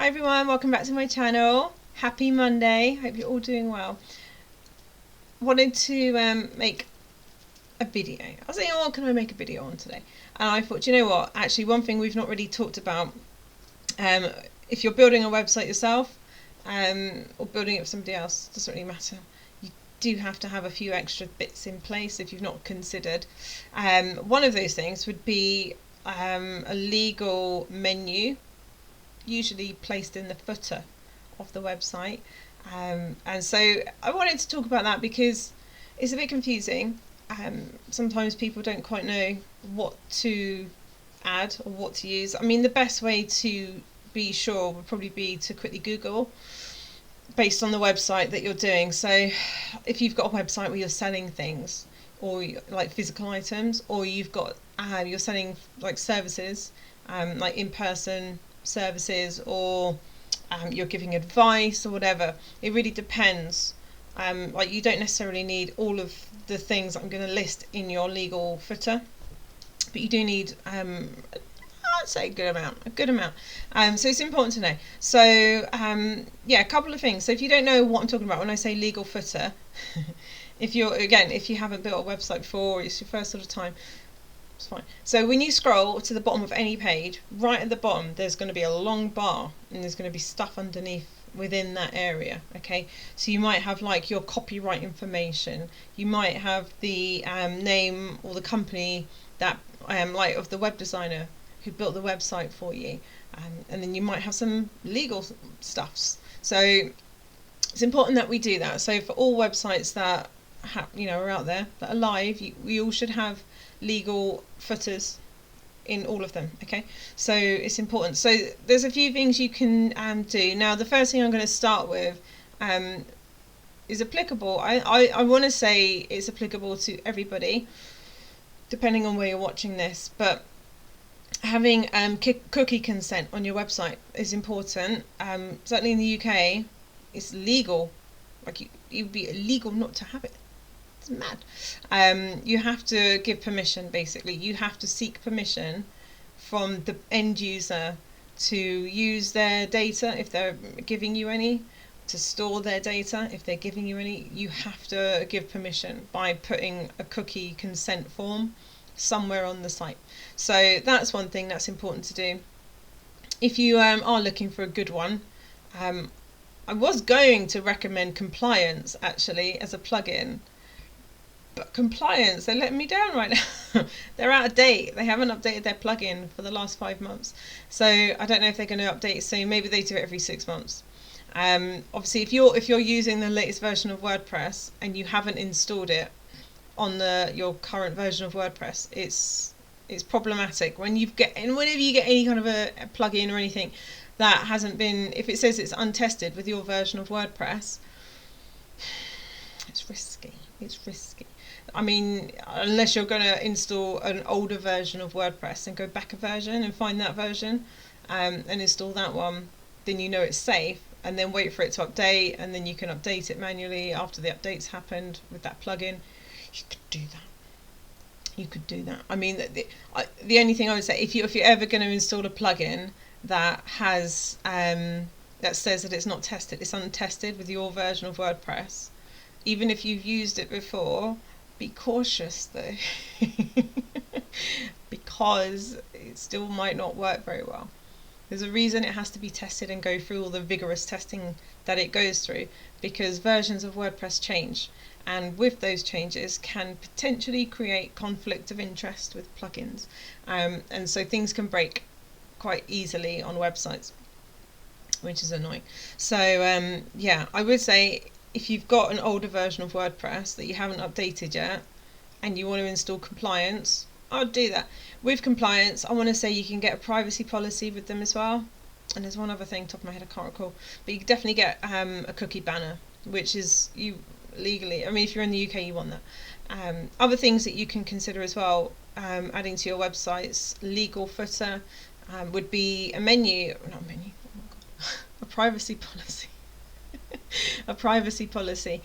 Hi everyone, welcome back to my channel. Happy Monday, hope you're all doing well. Wanted to make a video. I was thinking, what can I make a video on today? And I thought, you know what, actually one thing we've not really talked about, if you're building a website yourself or building it for somebody else, doesn't really matter. You do have to have a few extra bits in place if you've not considered. One of those things would be a legal menu, usually placed in the footer of the website, and so I wanted to talk about that because it's a bit confusing. Sometimes people don't quite know what to add or what to use. I mean, the best way to be sure would probably be to quickly Google based on the website that you're doing. So if you've got a website where you're selling things, or like physical items, or you've got you're selling like services, like in-person services, or you're giving advice or whatever, it really depends. Like, you don't necessarily need all of the things I'm going to list in your legal footer, but you do need I'd say a good amount. So it's important to know. So yeah, a couple of things. So if you don't know what I'm talking about when I say legal footer, if you haven't built a website before, or it's your first sort of time, it's fine. So when you scroll to the bottom of any page, right at the bottom there's going to be a long bar, and there's going to be stuff underneath within that area. Okay, so you might have like your copyright information, you might have the name or the company that like of the web designer who built the website for you, and then you might have some legal stuffs. So it's important that we do that. So for all websites that are out there that are live, we all should have legal footers in all of them. Okay, so it's important. So there's a few things you can do. Now the first thing I'm going to start with is applicable. I want to say it's applicable to everybody depending on where you're watching this, but having cookie consent on your website is important. Certainly in the UK it's legal. Like, you'd be illegal not to have it. It's mad. You have to give permission. Basically, you have to seek permission from the end user to use their data if they're giving you any, to store their data if they're giving you any. You have to give permission by putting a cookie consent form somewhere on the site. So that's one thing that's important to do. If you are looking for a good one, I was going to recommend Compliance actually as a plugin, but Compliance, they're letting me down right now. They're out of date. They haven't updated their plugin for the last 5 months. So I don't know if they're going to update soon. Maybe they do it every 6 months. Obviously, if you're using the latest version of WordPress and you haven't installed it on your current version of WordPress, it's problematic. Whenever you get any kind of a plugin or anything that hasn't been, if it says it's untested with your version of WordPress, it's risky. I mean, unless you're going to install an older version of WordPress and go back a version and find that version and install that one, then you know it's safe, and then wait for it to update, and then you can update it manually after the updates happened with that plugin. You could do that. I mean, the only thing I would say, if you're ever going to install a plugin that has that says that it's not tested, it's untested with your version of WordPress, even if you've used it before, be cautious though, because it still might not work very well. There's a reason it has to be tested and go through all the vigorous testing that it goes through, because versions of WordPress change, and with those changes can potentially create conflict of interest with plugins, and so things can break quite easily on websites, which is annoying. So yeah, I would say if you've got an older version of WordPress that you haven't updated yet and you want to install Compliance, I'd do that. With Compliance, I want to say you can get a privacy policy with them as well, and there's one other thing top of my head I can't recall, but you can definitely get a cookie banner, which is you legally, I mean, if you're in the UK you want that. Other things that you can consider as well, adding to your website's legal footer, would be a privacy policy. A privacy policy.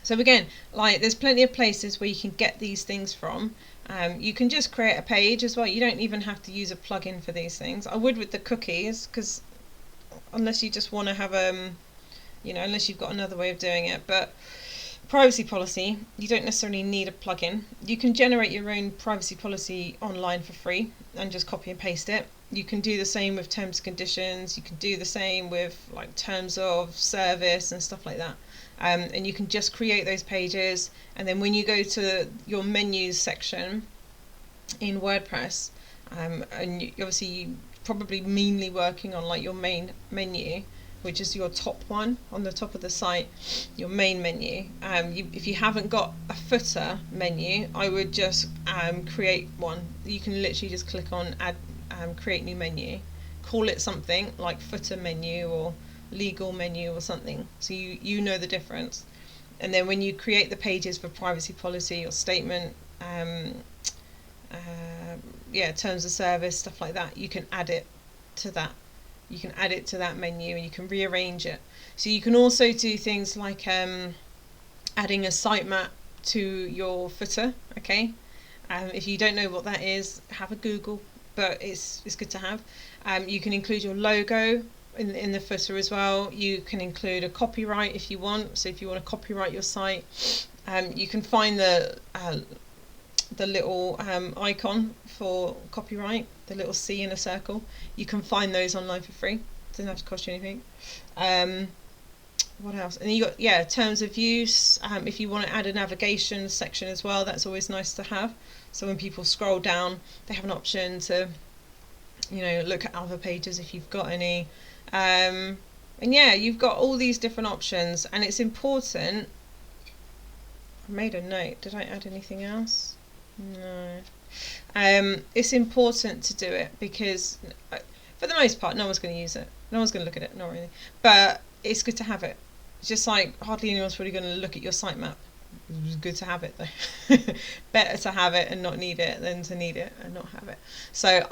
So again, like, there's plenty of places where you can get these things from. You can just create a page as well. You don't even have to use a plugin for these things. I would with the cookies, because unless you just want to have unless you've got another way of doing it. But privacy policy, you don't necessarily need a plugin. You can generate your own privacy policy online for free and just copy and paste it. You can do the same with terms and conditions. You can do the same with like terms of service and stuff like that. And you can just create those pages, and then when you go to your menus section in WordPress, and obviously you probably mainly working on like your main menu, which is your top one on the top of the site, your main menu. If you haven't got a footer menu, I would just create one. You can literally just click on add, create new menu, call it something like footer menu or legal menu or something, so you know the difference. And then when you create the pages for privacy policy or statement, terms of service, stuff like that, you can add it to that. You can add it to that menu, and you can rearrange it. So you can also do things like adding a sitemap to your footer. Okay, if you don't know what that is, have a Google, but it's good to have. You can include your logo in the footer as well. You can include a copyright if you want. So if you want to copyright your site, you can find the little icon for copyright, the little C in a circle. You can find those online for free. Doesn't have to cost you anything. What else? And you got terms of use. If you want to add a navigation section as well, that's always nice to have. So when people scroll down, they have an option to look at other pages if you've got any. And yeah, you've got all these different options, and it's important. I made a note. Did I add anything else? No. It's important to do it because for the most part no one's going to use it, no one's going to look at it, not really, but it's good to have it. It's just like hardly anyone's really going to look at your sitemap. It's good to have it though. Better to have it and not need it than to need it and not have it. So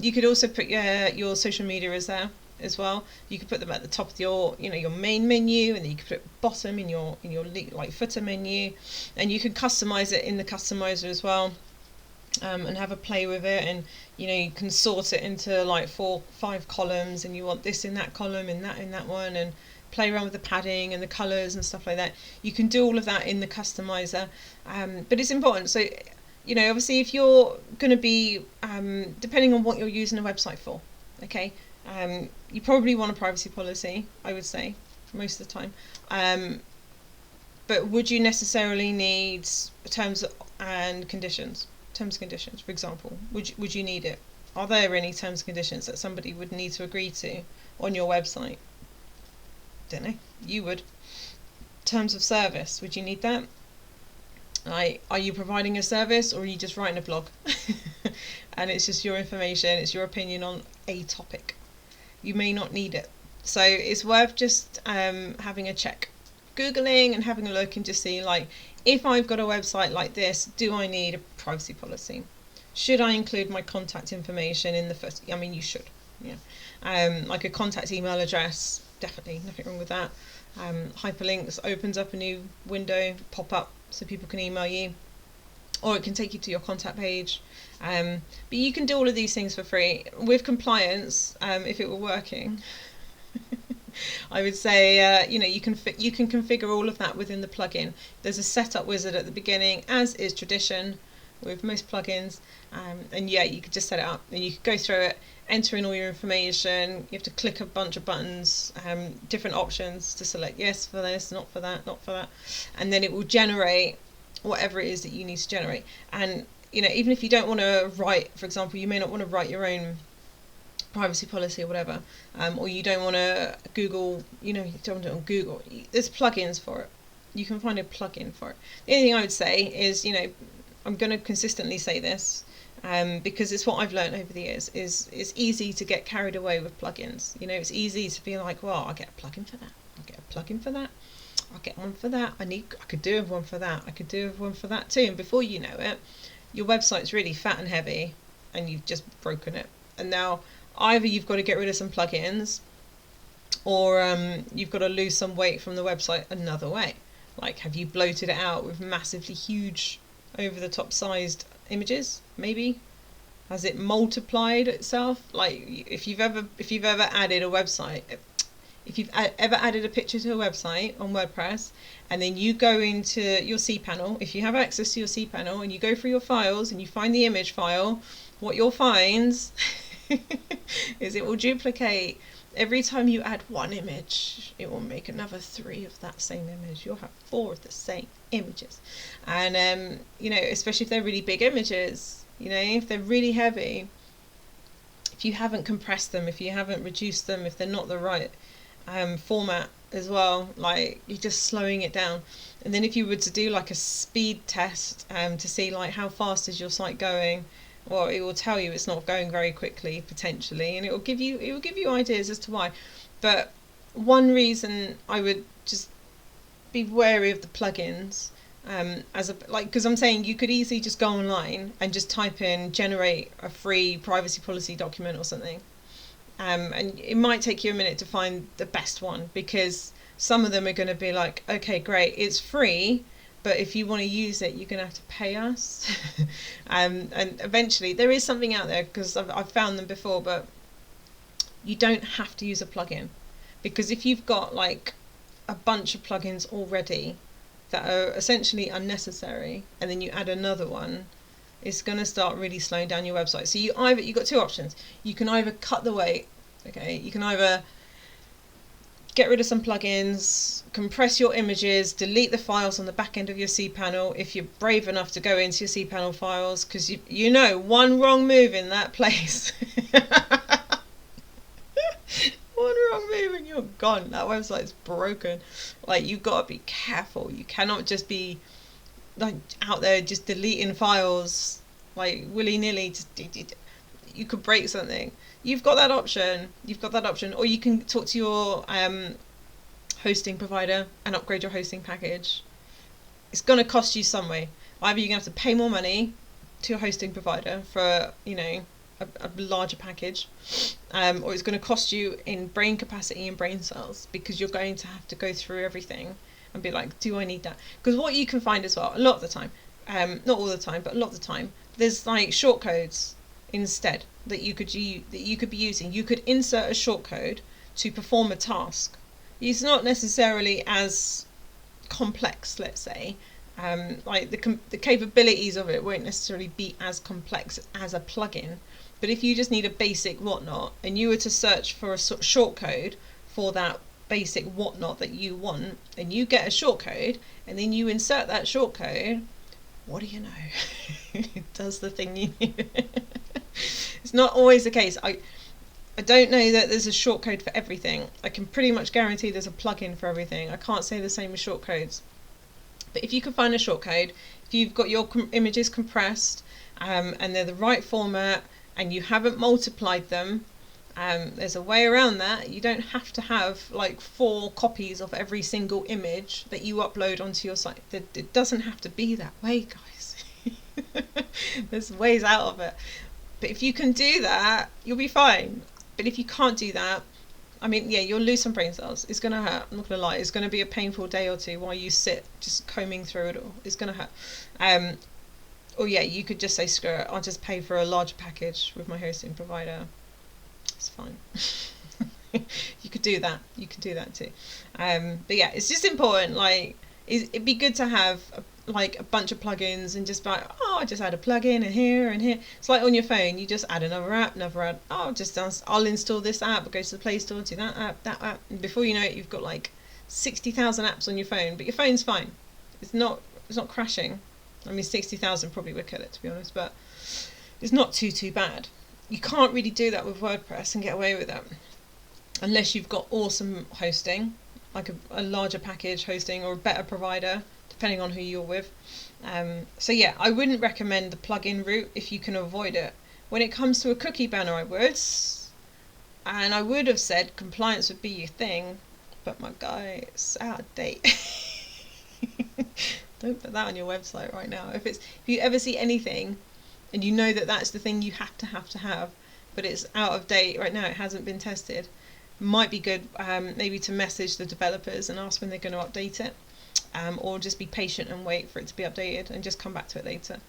you could also put your social media as there as well. You could put them at the top of your your main menu, and then you could put it bottom in your like footer menu, and you can customize it in the customizer as well, and have a play with it. And you can sort it into like 4-5 columns, and you want this in that column and that in that one, and play around with the padding and the colors and stuff like that. You can do all of that in the customizer, but it's important. So obviously if you're going to be depending on what you're using a website for, okay, you probably want a privacy policy, I would say, most of the time. But would you necessarily need terms and conditions? Terms and conditions, for example, would you need it? Are there any terms and conditions that somebody would need to agree to on your website? Don't know. You would. Terms of service, would you need that? Are you providing a service, or are you just writing a blog? And it's just your information, it's your opinion on a topic. You may not need it. So it's worth just having a check. Googling and having a look and just seeing, like, if I've got a website like this, do I need a privacy policy? Should I include my contact information in the first? I mean, you should. Yeah. Like a contact email address, definitely, nothing wrong with that. Hyperlinks opens up a new window, pop up, so people can email you, or it can take you to your contact page. But you can do all of these things for free with compliance. If it were working, I would say you can configure all of that within the plugin. There's a setup wizard at the beginning, as is tradition with most plugins, and yeah, you could just set it up and you could go through it, enter in all your information. You have to click a bunch of buttons, different options to select yes for this, not for that, not for that, and then it will generate whatever it is that you need to generate. And even if you don't want to write, for example, you may not want to write your own privacy policy or whatever, or you don't want to Google, you don't want it on Google, there's plugins for it. You can find a plugin for it. The only thing I would say is, I'm going to consistently say this, because it's what I've learned over the years, is it's easy to get carried away with plugins. It's easy to be like, well, I'll get a plugin for that, I'll get a plugin for that, I'll get one for that, I could do with one for that, I could do with one for that too, and before you know it, your website's really fat and heavy and you've just broken it. And now either you've got to get rid of some plugins, or you've got to lose some weight from the website another way. Like, have you bloated it out with massively huge over the top sized images, maybe? Has it multiplied itself? Like if you've ever added a website, if you've ever added a picture to a website on WordPress, and then you go into your cPanel, if you have access to your cPanel, and you go through your files and you find the image file, what you'll find is it will duplicate. Every time you add one image, it will make another 3 of that same image. You'll have 4 of the same images. And, you know, especially if they're really big images, you know, if they're really heavy, if you haven't compressed them, if you haven't reduced them, if they're not the right format as well, like you're just slowing it down. And then if you were to do like a speed test to see like how fast is your site going, well, it will tell you it's not going very quickly potentially, and it will give you ideas as to why. But one reason I would just be wary of the plugins, because I'm saying you could easily just go online and just type in generate a free privacy policy document or something, and it might take you a minute to find the best one, because some of them are going to be like, okay, great, it's free, but if you want to use it, you're going to have to pay us. And eventually, there is something out there, because I've found them before, but you don't have to use a plugin. Because if you've got like a bunch of plugins already that are essentially unnecessary, and then you add another one, it's going to start really slowing down your website. So you've got 2 options. You can either cut the weight, okay? You can either get rid of some plugins, compress your images, delete the files on the back end of your cPanel if you're brave enough to go into your cPanel files, because you know one wrong move in that place. One wrong move and you're gone. That website's broken. Like, you've got to be careful. You cannot just be like out there just deleting files like willy-nilly. You could break something. You've got that option. Or you can talk to your hosting provider and upgrade your hosting package. It's going to cost you some way. Either you're going to have to pay more money to your hosting provider for, you know, a larger package, or it's going to cost you in brain capacity and brain cells, because you're going to have to go through everything and be like, do I need that? Because what you can find as well, a lot of the time, not all the time, but a lot of the time, there's like shortcodes instead that you could be using. You could insert a shortcode to perform a task. It's not necessarily as complex, let's say. Like the capabilities of it won't necessarily be as complex as a plugin. But if you just need a basic whatnot, and you were to search for a shortcode for that basic whatnot that you want, and you get a shortcode, and then you insert that shortcode, what do you know? It does the thing you need. It's not always the case. I don't know that there's a shortcode for everything. I can pretty much guarantee there's a plugin for everything. I can't say the same with shortcodes. But if you can find a shortcode, if you've got your images compressed, and they're the right format, and you haven't multiplied them, there's a way around that. You don't have to have like 4 copies of every single image that you upload onto your site. It doesn't have to be that way, guys. There's ways out of it. But if you can do that, you'll be fine. But if you can't do that, I mean, yeah, you'll lose some brain cells. It's going to hurt. I'm not going to lie. It's going to be a painful day or 2 while you sit just combing through it all. It's going to hurt. Or yeah, you could just say, screw it, I'll just pay for a larger package with my hosting provider. It's fine. You could do that. You could do that too. But yeah, it's just important. Like, it'd be good to have like a bunch of plugins and just like, oh, I just add a plugin and here and here. It's like on your phone, you just add another app. I'll install this app, go to the Play Store, do that app, and before you know it, you've got like 60,000 apps on your phone, but your phone's fine. It's not crashing. I mean, 60,000 probably would kill it, to be honest, but it's not too bad. You can't really do that with WordPress and get away with that unless you've got awesome hosting, like a larger package hosting or a better provider, depending on who you're with. So yeah, I wouldn't recommend the plugin route if you can avoid it. When it comes to a cookie banner, I would. And I would have said compliance would be your thing, but my guy, it's out of date. Don't put that on your website right now. If you ever see anything and you know that that's the thing you have to have, but it's out of date right now, it hasn't been tested, might be good maybe to message the developers and ask when they're going to update it, or just be patient and wait for it to be updated and just come back to it later.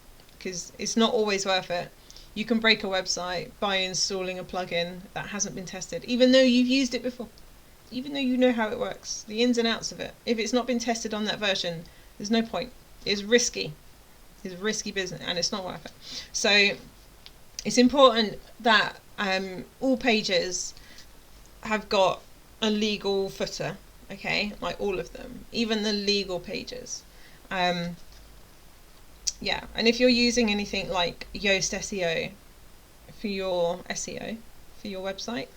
because it's not always worth it. You can break a website by installing a plugin that hasn't been tested, even though you've used it before, even though you know how it works, the ins and outs of it. If it's not been tested on that version, there's no point. It's risky. It's risky business, and it's not worth it. So it's important that all pages have got a legal footer, okay, like all of them, even the legal pages. Yeah, and if you're using anything like Yoast SEO for your SEO for your website,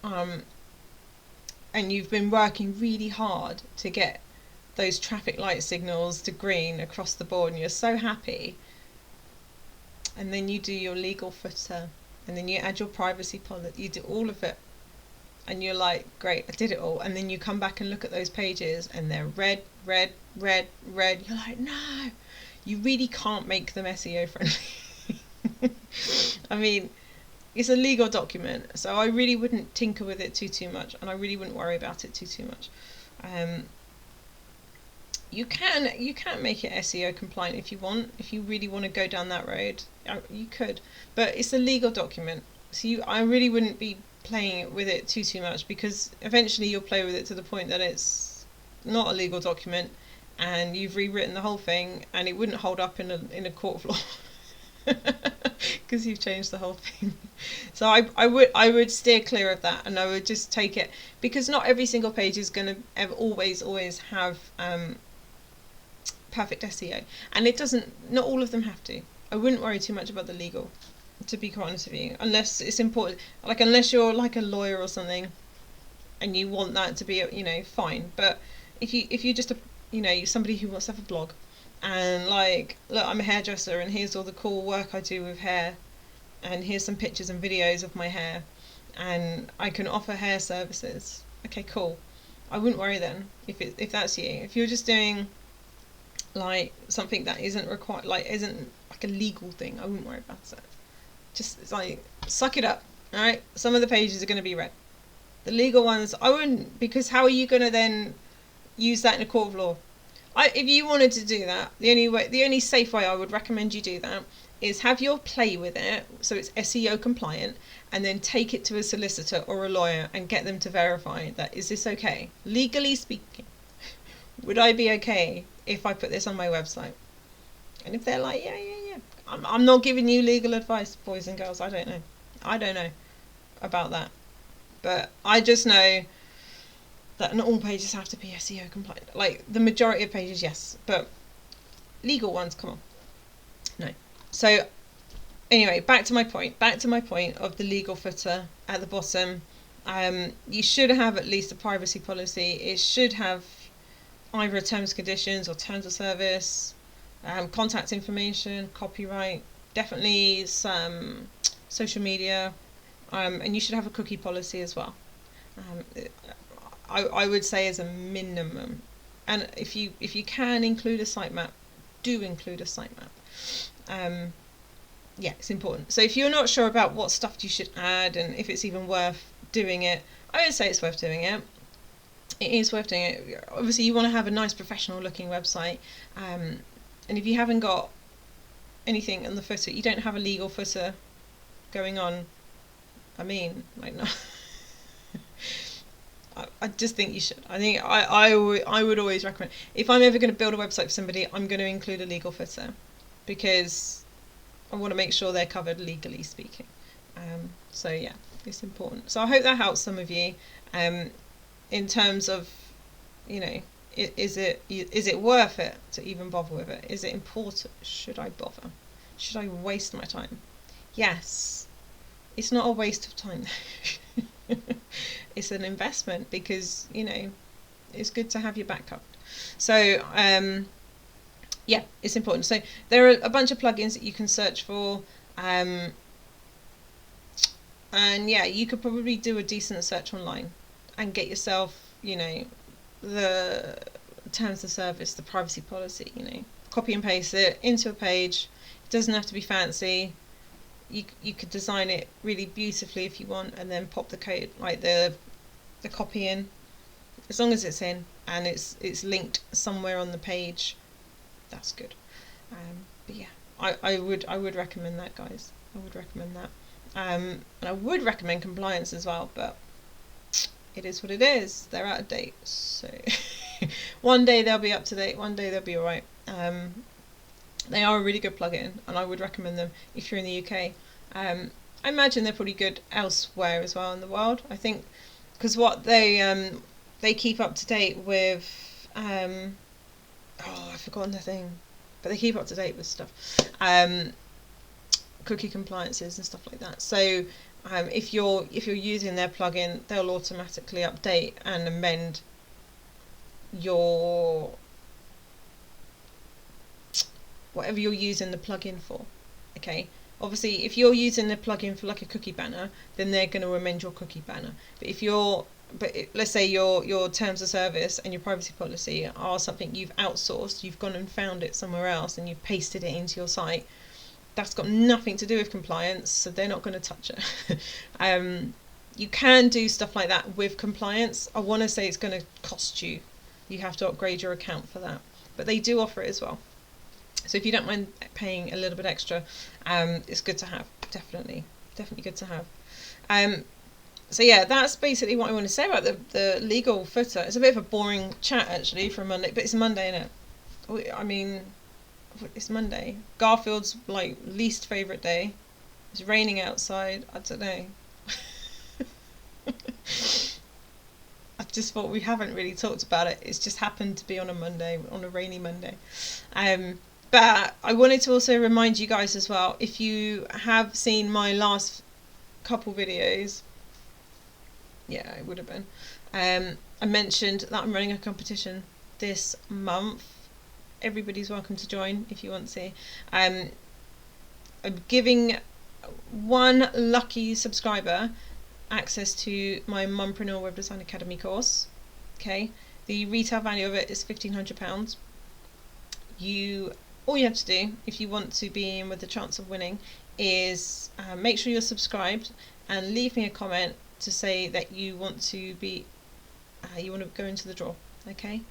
and you've been working really hard to get those traffic light signals to green across the board, and you're so happy, and then you do your legal footer, and then you add your privacy policy, you do all of it, and you're like, great, I did it all. And then you come back and look at those pages and they're red, red, red, red. You're like, no, you really can't make them SEO friendly. I mean, it's a legal document, so I really wouldn't tinker with it too much, and I really wouldn't worry about it too much. You can make it SEO compliant if you want. If you really want to go down that road, you could, but it's a legal document, so I really wouldn't be playing with it too much, because eventually you'll play with it to the point that it's not a legal document and you've rewritten the whole thing, and it wouldn't hold up in a court of law because you've changed the whole thing. So I would steer clear of that, and I would just take it, because not every single page is going to always have perfect SEO, and not all of them have to. I wouldn't worry too much about the legal, to be quite honest with you, unless it's important, like unless you're like a lawyer or something and you want that to be, fine. But if you're just somebody who wants to have a blog, and like, look, I'm a hairdresser and here's all the cool work I do with hair, and here's some pictures and videos of my hair, and I can offer hair services, okay, cool, I wouldn't worry then if that's you. If you're just doing like something that isn't required, isn't like a legal thing, I wouldn't worry about it. Just like, suck it up, alright? Some of the pages are going to be red. The legal ones, I wouldn't, because how are you going to then use that in a court of law? If you wanted to do that, the only safe way I would recommend you do that is have your play with it, so it's SEO compliant, and then take it to a solicitor or a lawyer and get them to verify that, is this okay? Legally speaking, would I be okay if I put this on my website? And if they're like, yeah, I'm not giving you legal advice, boys and girls. I don't know about that, but I just know that not all pages have to be SEO compliant. Like the majority of pages, yes, but legal ones, come on, no. So anyway, back to my point of the legal footer at the bottom. You should have at least a privacy policy. It should have either terms and conditions or terms of service, contact information, copyright, definitely some social media, and you should have a cookie policy as well. I would say as a minimum, and if you can include a sitemap, do include a sitemap. Yeah, it's important. So if you're not sure about what stuff you should add and if it's even worth doing it, I would say it's worth doing it. It is worth doing it. Obviously, you want to have a nice professional looking website. And if you haven't got anything on the footer, you don't have a legal footer going on, I mean, like, no. I just think you should. I think I would always recommend, if I'm ever going to build a website for somebody, I'm going to include a legal footer, because I want to make sure they're covered legally speaking. So yeah, it's important. So I hope that helps some of you in terms of, is it worth it to even bother with it? Is it important? Should I bother? Should I waste my time? Yes. It's not a waste of time. It's an investment, because it's good to have your back covered. So yeah, it's important. So there are a bunch of plugins that you can search for, and yeah, you could probably do a decent search online and get yourself the terms of service, the privacy policy, copy and paste it into a page. It doesn't have to be fancy. You could design it really beautifully if you want, and then pop the code, like the copy in, as long as it's in and it's linked somewhere on the page, that's good. But yeah, I would recommend that, guys. I would recommend that. And I would recommend compliance as well, but it is what it is. They're out of date, so one day they'll be up to date, one day they'll be alright. They are a really good plugin, and I would recommend them if you're in the UK. I imagine they're pretty good elsewhere as well in the world. I think because what they keep up to date with. I've forgotten the thing, but they keep up to date with stuff. Cookie compliances and stuff like that. So if you're using their plugin, they'll automatically update and amend your whatever you're using the plugin for. Okay. Obviously, if you're using the plugin for like a cookie banner, then they're going to amend your cookie banner. But let's say your terms of service and your privacy policy are something you've outsourced, you've gone and found it somewhere else and you've pasted it into your site. That's got nothing to do with compliance, so they're not going to touch it. You can do stuff like that with compliance. I want to say it's going to cost you. You have to upgrade your account for that. But they do offer it as well. So if you don't mind paying a little bit extra, it's good to have. Definitely good to have. So yeah, that's basically what I want to say about the legal footer. It's a bit of a boring chat actually for a Monday, but it's Monday, isn't it? I mean, it's Monday. Garfield's like least favourite day. It's raining outside. I don't know. I just thought we haven't really talked about it. It's just happened to be on a Monday, on a rainy Monday. But I wanted to also remind you guys as well, if you have seen my last couple videos, yeah, it would have been. I mentioned that I'm running a competition this month. Everybody's welcome to join if you want to. I'm giving one lucky subscriber access to my Mumpreneur Web Design Academy course. Okay, the retail value of it is £1,500. All you have to do if you want to be in with the chance of winning is make sure you're subscribed and leave me a comment to say that you want to be you want to go into the draw. Okay,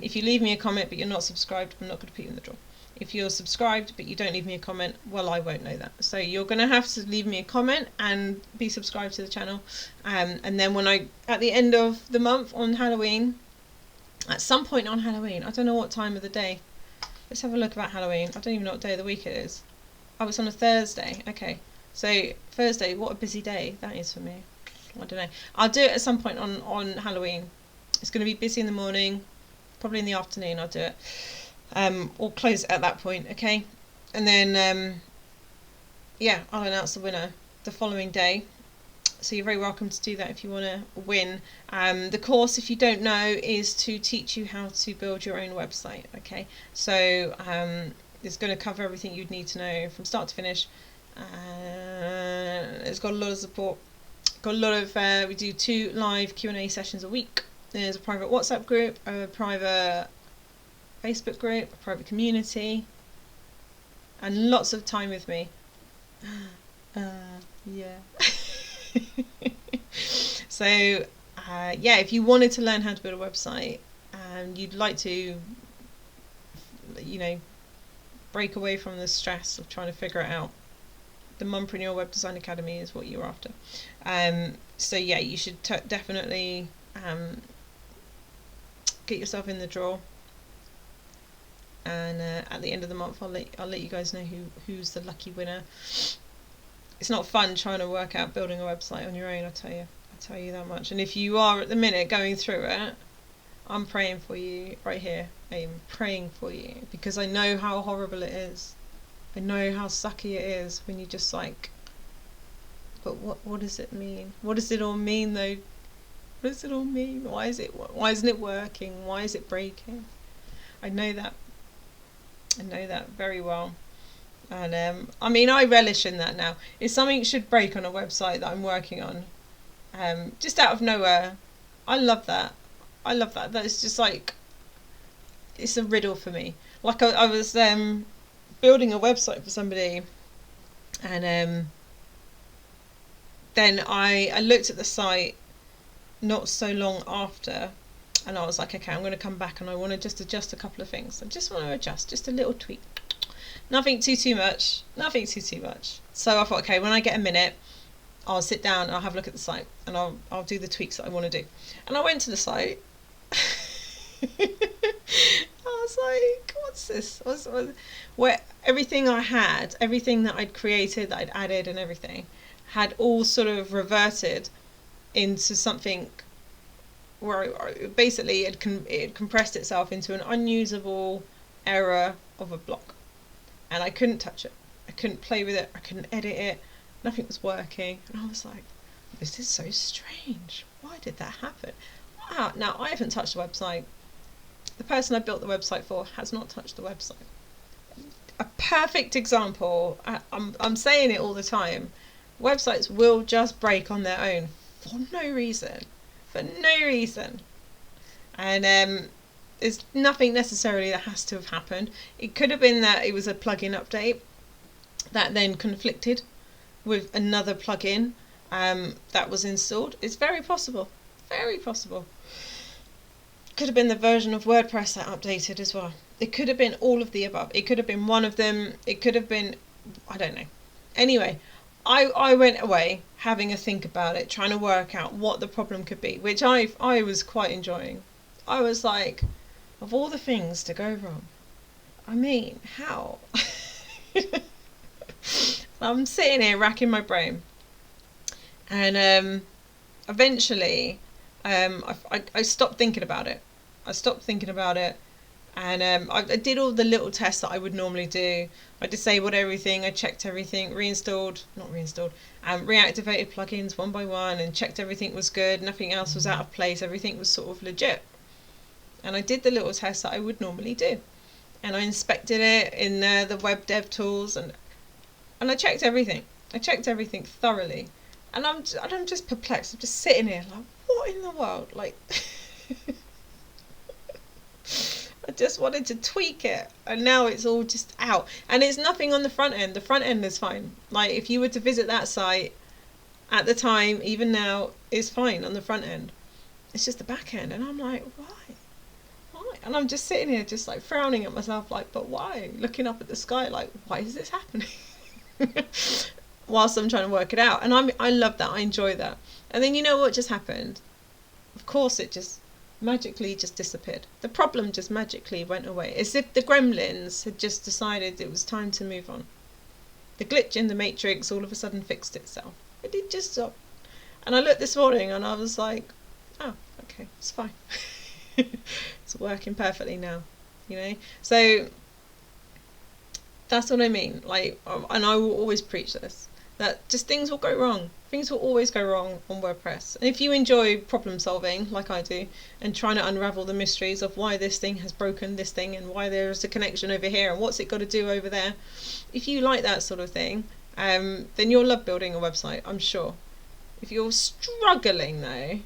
if you leave me a comment but you're not subscribed, I'm not going to put you in the draw. If you're subscribed but you don't leave me a comment, well, I won't know that. So you're going to have to leave me a comment and be subscribed to the channel, and then when at the end of the month on Halloween, at some point on Halloween, I don't know what time of the day, let's have a look about Halloween. I don't even know what day of the week it is. Oh, it's on a Thursday. Okay, so Thursday, what a busy day that is for me. I don't know. I'll do it at some point on Halloween. It's going to be busy in the morning, probably in the afternoon I'll do it. Or close it at that point, okay? And then, yeah, I'll announce the winner the following day. So you're very welcome to do that if you want to win. The course, if you don't know, is to teach you how to build your own website, okay? So it's going to cover everything you'd need to know from start to finish. It's got a lot of support. Got a lot of, we do 2 live Q&A sessions a week. There's a private WhatsApp group, a private Facebook group, a private community, and lots of time with me. Yeah. So, yeah, if you wanted to learn how to build a website and you'd like to, you know, break away from the stress of trying to figure it out, the Mumpreneur Web Design Academy is what you're after. So yeah, you should definitely get yourself in the draw. And at the end of the month, I'll let you guys know who's the lucky winner. It's not fun trying to work out building a website on your own. I'll tell you that much. And if you are at the minute going through it, I'm praying for you right here. I'm praying for you because I know how horrible it is. I know how sucky it is when you just like, but what does it mean? What does it all mean though? What does it all mean? Why isn't it working? Why is it breaking? I know that very well. And I mean, I relish in that now. If something should break on a website that I'm working on, just out of nowhere, I love that. That's just like, it's a riddle for me. Like I was building a website for somebody, and then I looked at the site not so long after, and I was like, okay, I'm going to come back and I want to just adjust a couple of things. I just want to adjust just a little tweak. Nothing too much. Nothing too much. So I thought, okay, when I get a minute, I'll sit down and I'll have a look at the site and I'll do the tweaks that I want to do. And I went to the site. I was like, what's this? Where everything I had, everything that I'd created, that I'd added and everything, had all sort of reverted into something where basically it compressed itself into an unusable error of a block. And I couldn't touch it. I couldn't play with it. I couldn't edit it. Nothing was working. And I was like, this is so strange. Why did that happen? Wow. Now, I haven't touched the website. The person I built the website for has not touched the website. A perfect example. I'm saying it all the time. Websites will just break on their own for no reason. For no reason. And there's nothing necessarily that has to have happened. It could have been that it was a plugin update that then conflicted with another plugin that was installed. It's very possible. Very possible. Could have been the version of WordPress that updated as well. It could have been all of the above. It could have been one of them. It could have been, I don't know. Anyway, I went away having a think about it, trying to work out what the problem could be, which I was quite enjoying. I was like, of all the things to go wrong, I mean, how? I'm sitting here racking my brain, and eventually I stopped thinking about it. And I did all the little tests that I would normally do. I disabled everything, I checked everything, reactivated plugins one by one and checked everything was good, nothing else was out of place, everything was sort of legit. And I did the little tests that I would normally do. And I inspected it in the web dev tools and I checked everything. I checked everything thoroughly. And I'm just perplexed. I'm just sitting here like, what in the world? Like, I just wanted to tweak it, and now it's all just out. And it's nothing on the front end. The front end is fine. Like, if you were to visit that site at the time, even now, it's fine on the front end. It's just the back end, and I'm like, why? And I'm just sitting here, just like frowning at myself, like, but why? Looking up at the sky, like, why is this happening? Whilst I'm trying to work it out. And I love that. I enjoy that. And then you know what just happened? Of course, it just magically just disappeared. The problem just magically went away, as if the gremlins had just decided it was time to move on. The glitch in the matrix all of a sudden fixed itself. It did just stop. And I looked this morning and I was like, oh, okay, it's fine. It's working perfectly now, you know. So that's what I mean. Like, and I will always preach this, that just things will go wrong. Things will always go wrong on WordPress. And if you enjoy problem solving, like I do, and trying to unravel the mysteries of why this thing has broken this thing and why there's a connection over here and what's it got to do over there, if you like that sort of thing, then you'll love building a website, I'm sure. If you're struggling though,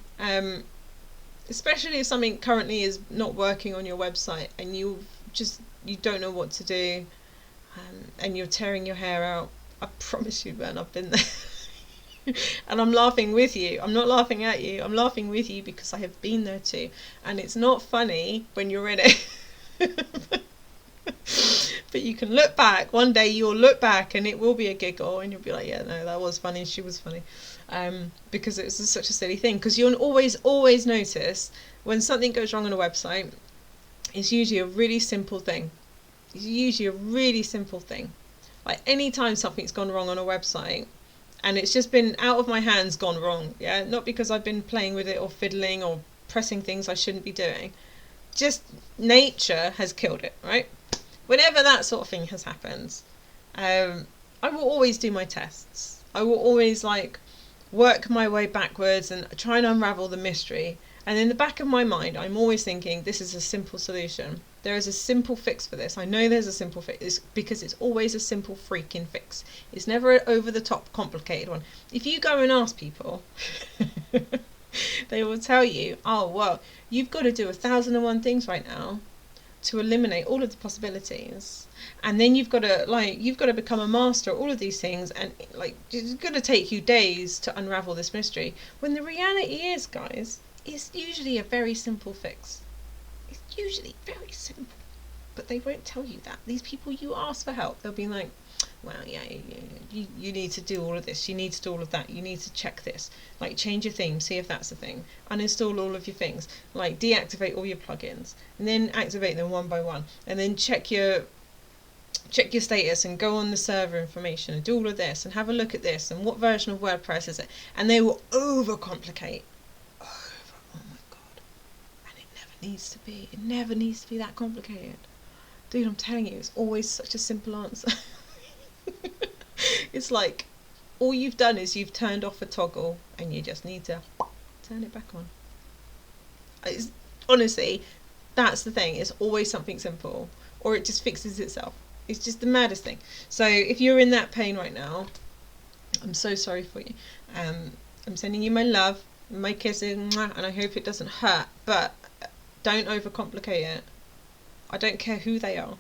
especially if something currently is not working on your website and you don't know what to do, and you're tearing your hair out, I promise you, man, I've been there. And I'm laughing with you. I'm not laughing at you. I'm laughing with you because I have been there too. And it's not funny when you're in it. But you can look back. One day you'll look back and it will be a giggle and you'll be like, yeah, no, that was funny. She was funny. Because it was such a silly thing. Because you'll always notice when something goes wrong on a website, it's usually a really simple thing. Like any time something's gone wrong on a website, and it's just been out of my hands, gone wrong, yeah? Not because I've been playing with it or fiddling or pressing things I shouldn't be doing. Just nature has killed it, right? Whenever that sort of thing has happened, I will always do my tests. I will always like work my way backwards and try and unravel the mystery. And in the back of my mind, I'm always thinking, this is a simple solution. There is a simple fix for this. I know there's a simple fix because it's always a simple freaking fix. It's never an over-the-top complicated one. If you go and ask people, they will tell you, oh, well, you've got to do 1,001 things right now to eliminate all of the possibilities. And then you've got to become a master at all of these things. And like, it's going to take you days to unravel this mystery. When the reality is, guys, it's usually a very simple fix. It's usually very simple. But they won't tell you that. These people, you ask for help, they'll be like, well, yeah, you need to do all of this, you need to do all of that, you need to check this, like change your theme, see if that's a thing, uninstall all of your things, like deactivate all your plugins, and then activate them one by one, and then check your status and go on the server information and do all of this and have a look at this and what version of WordPress is it, and they will overcomplicate. Oh my god. And it never needs to be. It never needs to be that complicated. Dude, I'm telling you, it's always such a simple answer. It's like all you've done is you've turned off a toggle and you just need to turn it back on. Honestly, that's the thing. It's always something simple, or it just fixes itself. It's just the maddest thing. So if you're in that pain right now, I'm so sorry for you. I'm sending you my love, my kisses, and I hope it doesn't hurt, but don't overcomplicate it. I don't care who they are.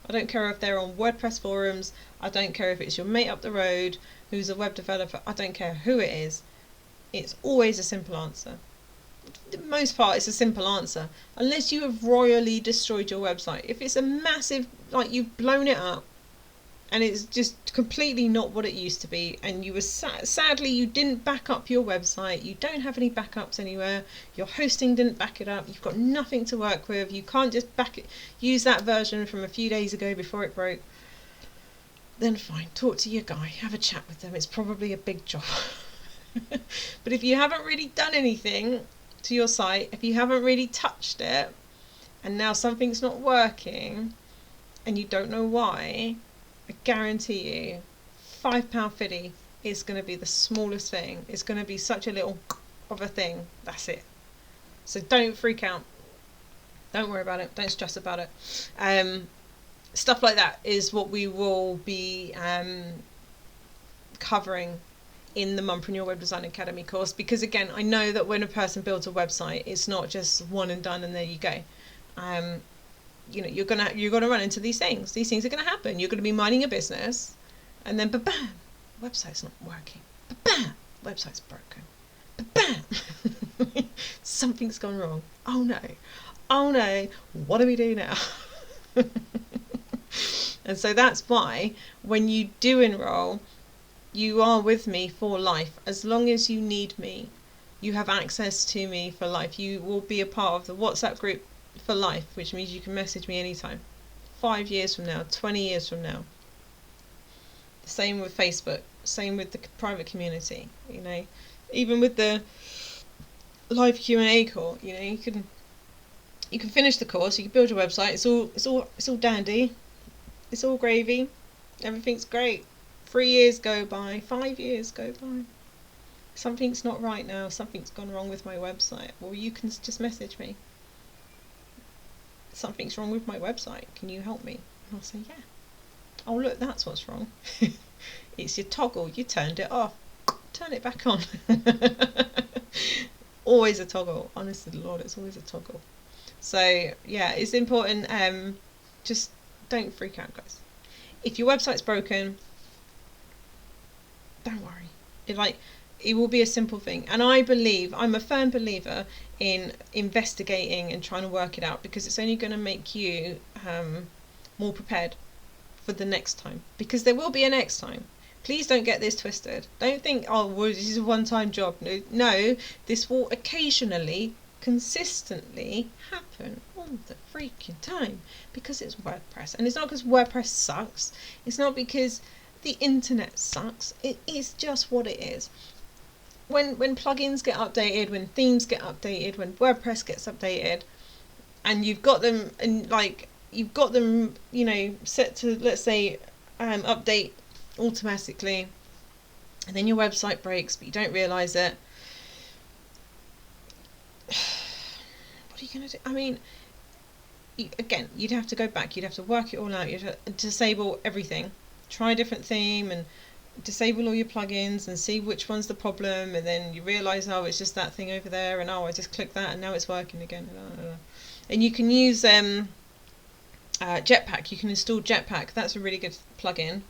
I don't care if they're on WordPress forums. I don't care if it's your mate up the road who's a web developer. I don't care who it is. It's always a simple answer. For the most part, it's a simple answer. Unless you have royally destroyed your website. If it's a massive, like you've blown it up and it's just completely not what it used to be, and you were sadly you didn't back up your website, you don't have any backups anywhere, your hosting didn't back it up, you've got nothing to work with, you can't just use that version from a few days ago before it broke, then fine, talk to your guy, have a chat with them. It's probably a big job. But if you haven't really done anything to your site, if you haven't really touched it, and now something's not working and you don't know why, I guarantee you £5 fiddy is going to be the smallest thing. It's going to be such a little of a thing. That's it. So don't freak out. Don't worry about it. Don't stress about it. Stuff like that is what we will be covering in the Mumpreneur Web Design Academy course, because again, I know that when a person builds a website, it's not just one and done and there you go. You know, you're gonna run into these things. These things are gonna happen. You're gonna be minding your business, and then ba-bam, website's not working. Ba-bam, website's broken. Ba-bam, something's gone wrong. Oh no, what do we do now? And so that's why when you do enroll, you are with me for life. As long as you need me, you have access to me for life. You will be a part of the WhatsApp group for life, which means you can message me anytime. 5 years from now, 20 years from now. Same with Facebook, same with the private community, you know. Even with the live Q&A call, you know, you can finish the course, you can build your website, it's all dandy, it's all gravy, everything's great. 3 years go by, 5 years go by. Something's not right now, something's gone wrong with my website. Well, you can just message me. Something's wrong with my website, can you help me? And I'll say, yeah. Oh look, that's what's wrong. It's your toggle, you turned it off. Turn it back on. Always a toggle, honestly Lord, it's always a toggle. So yeah, it's important, just don't freak out, guys. If your website's broken, don't worry. It will be a simple thing, and I'm a firm believer in investigating and trying to work it out, because it's only going to make you more prepared for the next time, because there will be a next time. Please don't get this twisted. Don't think, oh well, this is a one-time job. No, this will occasionally, consistently happen all the freaking time, because it's WordPress. And it's not because WordPress sucks, it's not because the internet sucks, it is just what it is. When plugins get updated, when themes get updated, when WordPress gets updated, and you've got them, and you know, set to, let's say, update automatically, and then your website breaks but you don't realize it, what are you going to do? I mean, again, you'd have to go back, you'd have to work it all out, you'd have to disable everything, try a different theme and disable all your plugins and see which one's the problem, and then you realize, oh, it's just that thing over there, and oh, I just clicked that and now it's working again. And you can use Jetpack. You can install Jetpack. That's a really good plugin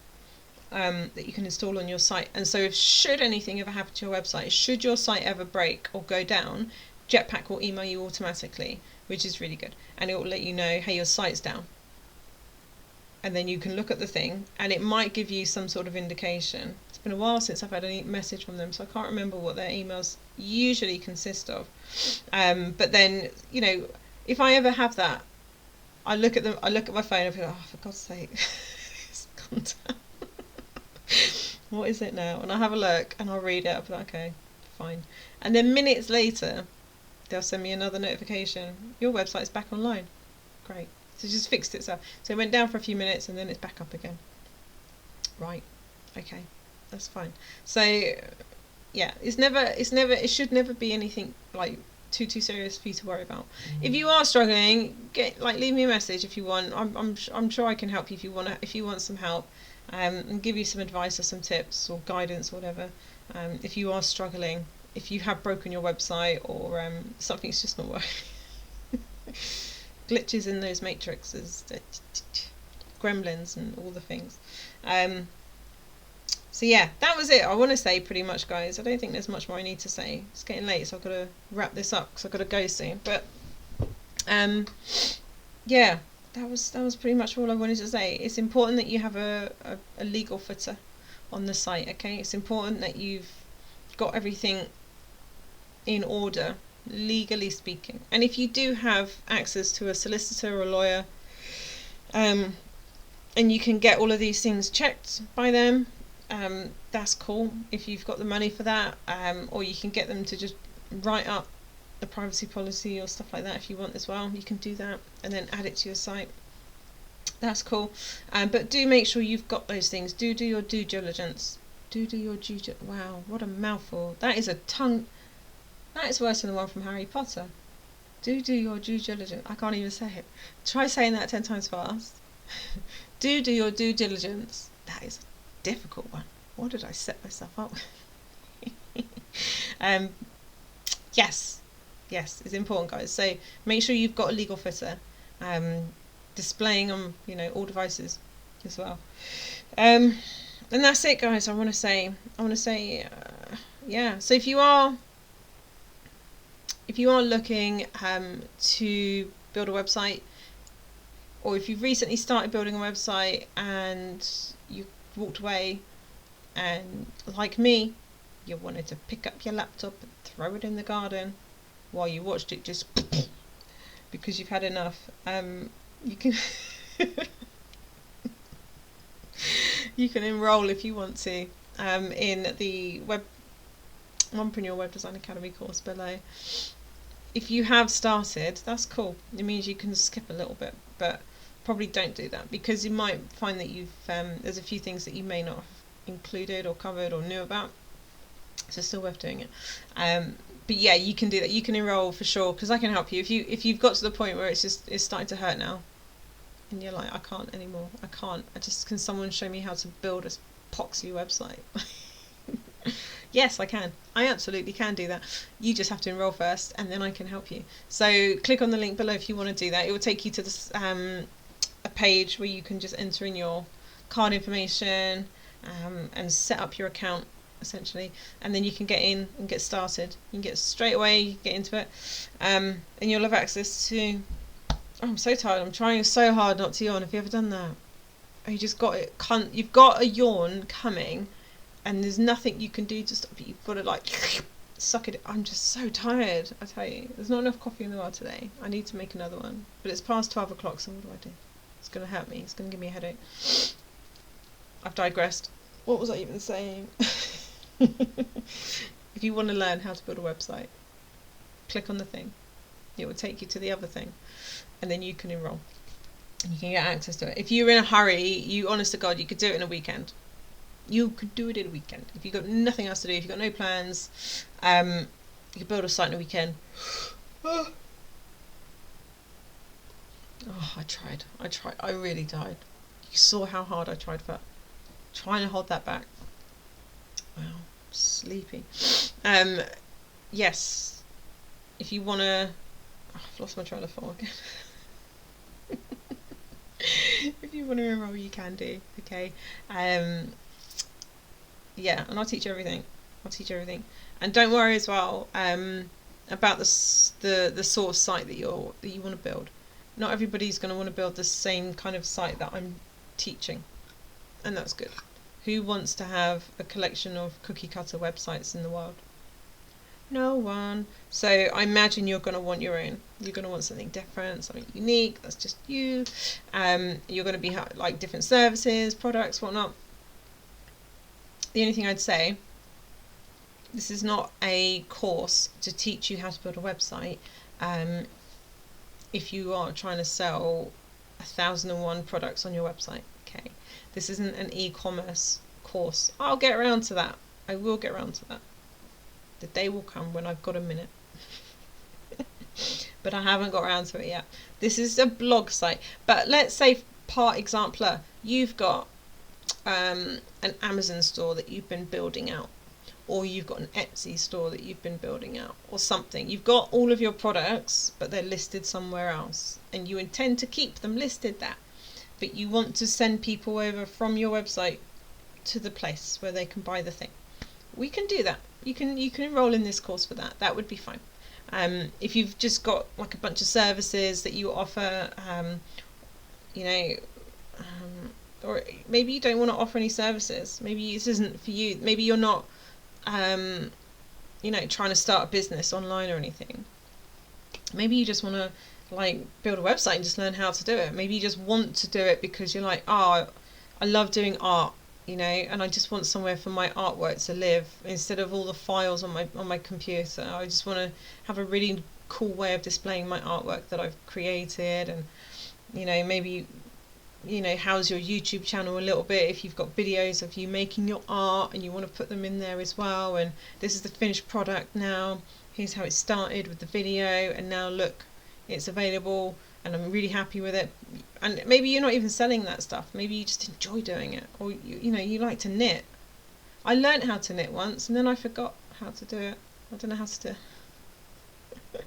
that you can install on your site. And so if should anything ever happen to your website, should your site ever break or go down, Jetpack will email you automatically, which is really good, and it will let you know, hey, your site's down. And then you can look at the thing, and it might give you some sort of indication. It's been a while since I've had any message from them, so I can't remember what their emails usually consist of. But then, you know, if I ever have that, I look at them. I look at my phone and I go, oh, for God's sake, it's gone down. What is it now? And I have a look and I'll read it. I'll be like, okay, fine. And then minutes later, they'll send me another notification. Your website's back online. Great. So it just fixed itself. So it went down for a few minutes and then it's back up again. Right. Okay. That's fine. So yeah, it should never be anything like too serious for you to worry about. If you are struggling, leave me a message if you want. I'm sure I can help you if you want some help, and give you some advice or some tips or guidance or whatever. If you are struggling, if you have broken your website or something's just not working. Glitches in those matrices, gremlins and all the things. So yeah, that was it. I want to say pretty much, guys. I don't think there's much more I need to say. It's getting late, so I've got to wrap this up because I've got to go soon. But yeah, that was pretty much all I wanted to say. It's important that you have a legal footer on the site. Okay, it's important that you've got everything in order, legally speaking. And if you do have access to a solicitor or a lawyer, and you can get all of these things checked by them, that's cool if you've got the money for that, or you can get them to just write up the privacy policy or stuff like that if you want as well. You can do that and then add it to your site. That's cool. But do make sure you've got those things. Do your due diligence. Wow, what a mouthful. That is a tongue. That is worse than the one from Harry Potter. Do your due diligence. I can't even say it. Try saying that 10 times fast. Do your due diligence. That is a difficult one. What did I set myself up with? Yes, it's important, guys. So make sure you've got a legal footer, displaying on all devices as well. And that's it, guys. I want to say, yeah. So if you are looking to build a website, or if you've recently started building a website and you walked away, and like me, you wanted to pick up your laptop and throw it in the garden while you watched it just because you've had enough, you can you can enroll if you want to in the Mumpreneur Web Design Academy course below. If you have started, that's cool. It means you can skip a little bit, but probably don't do that because you might find that you've there's a few things that you may not have included or covered or knew about. So it's still worth doing it. But yeah, you can do that. You can enroll for sure because I can help you. If you've got to the point where it's starting to hurt now, and you're like, I can't anymore. Can someone show me how to build a poxy website? Yes, I can. I absolutely can do that. You just have to enroll first, and then I can help you. So click on the link below if you want to do that. It will take you to this a page where you can just enter in your card information and set up your account essentially, and then you can get in and get started. You can get straight away, get into it, and you'll have access to. Oh, I'm so tired. I'm trying so hard not to yawn. Have you ever done that? Oh, you just got it. You've got a yawn coming, and there's nothing you can do to stop it. You've got to like suck it. I'm just so tired. I tell you, there's not enough coffee in the world today. I need to make another one, but it's past 12 o'clock. So what do? It's going to hurt me. It's going to give me a headache. I've digressed. What was I even saying? If you want to learn how to build a website, click on the thing. It will take you to the other thing, and then you can enroll. You can get access to it. If you're in a hurry, honest to God, you could do it in a weekend. You could do it in a weekend. If you've got nothing else to do, if you've got no plans, you could build a site in a weekend. Oh, I tried. I really died. You saw how hard I tried for trying to hold that back. Wow, sleepy. Yes. If you want to... Oh, I've lost my train of thought again. If you want to enroll, you can do. Okay. Yeah, and I'll teach you everything. And don't worry as well about the sort of site that you want to build. Not everybody's going to want to build the same kind of site that I'm teaching, and that's good. Who wants to have a collection of cookie cutter websites in the world? No one. So I imagine you're going to want your own. You're going to want something different, something unique. That's just you. You're going to be like different services, products, whatnot. The only thing I'd say, this is not a course to teach you how to build a website. If you are trying to sell 1,001 products on your website, okay. This isn't an e-commerce course. I'll get around to that. I will get around to that. The day will come when I've got a minute. But I haven't got around to it yet. This is a blog site. But let's say, par exemplar, you've got an Amazon store that you've been building out, or you've got an Etsy store that you've been building out, or something. You've got all of your products, but they're listed somewhere else, and you intend to keep them listed there, but you want to send people over from your website to the place where they can buy the thing. We can do that. You can enroll in this course for that. That would be fine. If you've just got like a bunch of services that you offer, or maybe you don't want to offer any services. Maybe this isn't for you. Maybe you're not, trying to start a business online or anything. Maybe you just want to like build a website and just learn how to do it. Maybe you just want to do it because you're like, oh, I love doing art, and I just want somewhere for my artwork to live instead of all the files on my computer. I just want to have a really cool way of displaying my artwork that I've created, and maybe how's your YouTube channel a little bit if you've got videos of you making your art and you want to put them in there as well, and this is the finished product now, here's how it started with the video, and now look, it's available and I'm really happy with it. And maybe you're not even selling that stuff, maybe you just enjoy doing it, or you like to knit. I learned how to knit once and then I forgot how to do it. I don't know how to do it.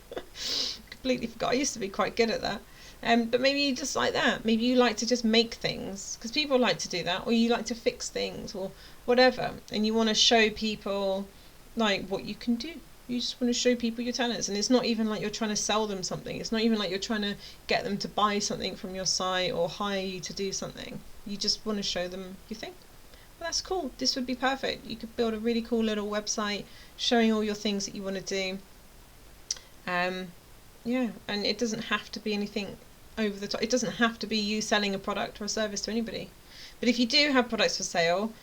Completely forgot. I used to be quite good at that. But maybe you just like that. Maybe you like to just make things, because people like to do that, or you like to fix things or whatever, and you want to show people like what you can do. You just want to show people your talents, and it's not even like you're trying to sell them something. It's not even like you're trying to get them to buy something from your site or hire you to do something. You just want to show them your thing. Well, that's cool. This would be perfect. You could build a really cool little website showing all your things that you want to do. Yeah, and it doesn't have to be anything over the top. It doesn't have to be you selling a product or a service to anybody. But if you do have products for sale,